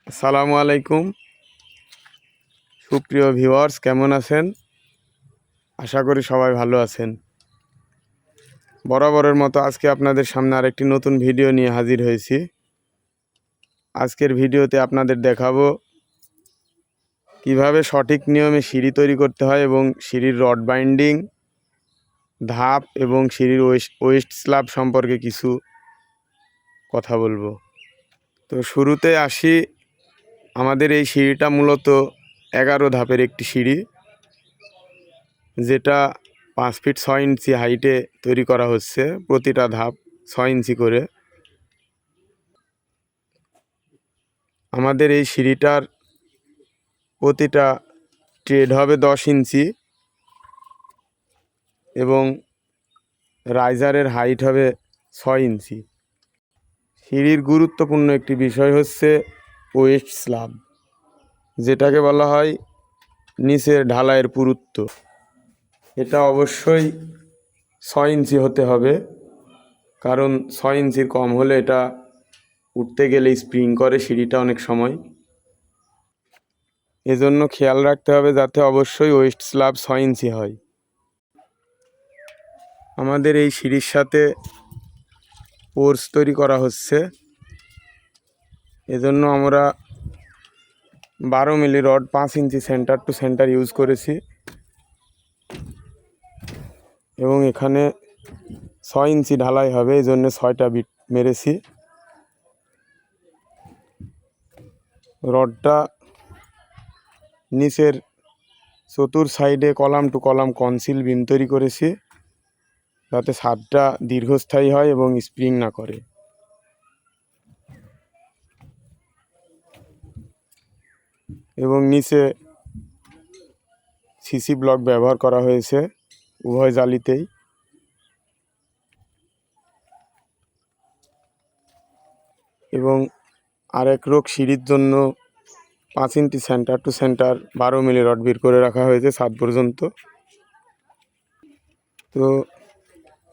আসসালামু আলাইকুম সুপ্রিয় ভিউয়ার্স, কেমন আছেন? আশা করি সবাই ভালো আছেন। বরাবরের মতো আজকে আপনাদের সামনে আরেকটি নতুন ভিডিও নিয়ে হাজির হয়েছি। আজকের ভিডিওতে আপনাদের দেখাবো কিভাবে সঠিক নিয়মে সিঁড়ি তৈরি করতে হয় এবং সিঁড়ির রড বাইন্ডিং, ধাপ এবং সিঁড়ির ওয়েস্ট স্ল্যাব সম্পর্কে কিছু কথা বলবো। তো শুরুতে আসি, আমাদের এই সিঁড়িটা মূলত 11 ধাপের একটি সিঁড়ি, যেটা 5 ফিট 6 ইঞ্চি হাইটে তৈরি করা হচ্ছে। প্রতিটা ধাপ 6 ইঞ্চি করে। আমাদের এই সিঁড়িটার প্রতিটা ট্রেড হবে 10 ইঞ্চি এবং রাইজারের হাইট হবে 6 ইঞ্চি। সিঁড়ির গুরুত্বপূর্ণ একটি বিষয় হচ্ছে ওয়েস্ট স্ল্যাব, যেটাকে বলা হয় নিচের ঢালাইয়ের পুরুত্ব। এটা অবশ্যই 6 ইঞ্চি হতে হবে, কারণ 6 ইঞ্চির কম হলে এটা উঠতে গেলে স্প্রিং করে সিঁড়িটা অনেক সময়। এজন্য খেয়াল রাখতে হবে যাতে অবশ্যই ওয়েস্ট স্ল্যাব 6 ইঞ্চি হয়। আমাদের এই সিঁড়ির সাথে পোর্স তৈরি করা হচ্ছে, এজন্য আমরা 12 milli rod 5 inch centre to centre use করেছি এবং এখানে 6 ইঞ্চি ঢালাই হবে, এই জন্য 6টা বিট মেরেছি। রডটা নিচের চতুর সাইডে কলাম টু কলাম কনসিল বিম তৈরি করেছি, যাতে ছাদটা দীর্ঘস্থায়ী হয় এবং স্প্রিং না করে। এবং নিচে সিসি ব্লক ব্যবহার করা হয়েছে উভয় জালিতেই। এবং আরেক রোগ সিঁড়ির জন্য 5 inch centre to centre 12 milli rod বের করে রাখা হয়েছে ছাদ পর্যন্ত। তো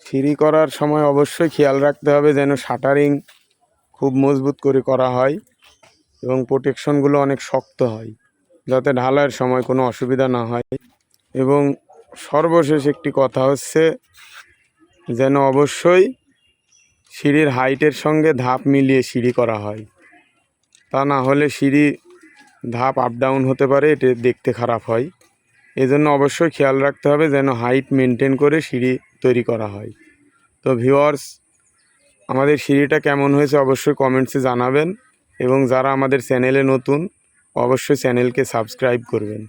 সিঁড়ি করার সময় অবশ্যই খেয়াল রাখতে হবে যেন শাটারিং খুব মজবুত করে করা হয় এবং প্রোটেকশনগুলো অনেক শক্ত হয়, যাতে ঢালাইয়ের সময় কোনো অসুবিধা না হয়। এবং সর্বশেষ একটি কথা হচ্ছে যেন অবশ্যই সিঁড়ির হাইটের সঙ্গে ধাপ মিলিয়ে সিঁড়ি করা হয়, তা না হলে সিঁড়ি ধাপ আপ ডাউন হতে পারে, এটা দেখতে খারাপ হয়। এজন্য অবশ্যই খেয়াল রাখতে হবে যেন হাইট মেনটেন করে সিঁড়ি তৈরি করা হয়। তো ভিউয়ার্স, আমাদের সিঁড়িটা কেমন হয়েছে অবশ্যই কমেন্টসে জানাবেন এবং যারা আমাদের চ্যানেলে নতুন অবশ্যই চ্যানেলকে সাবস্ক্রাইব করবেন।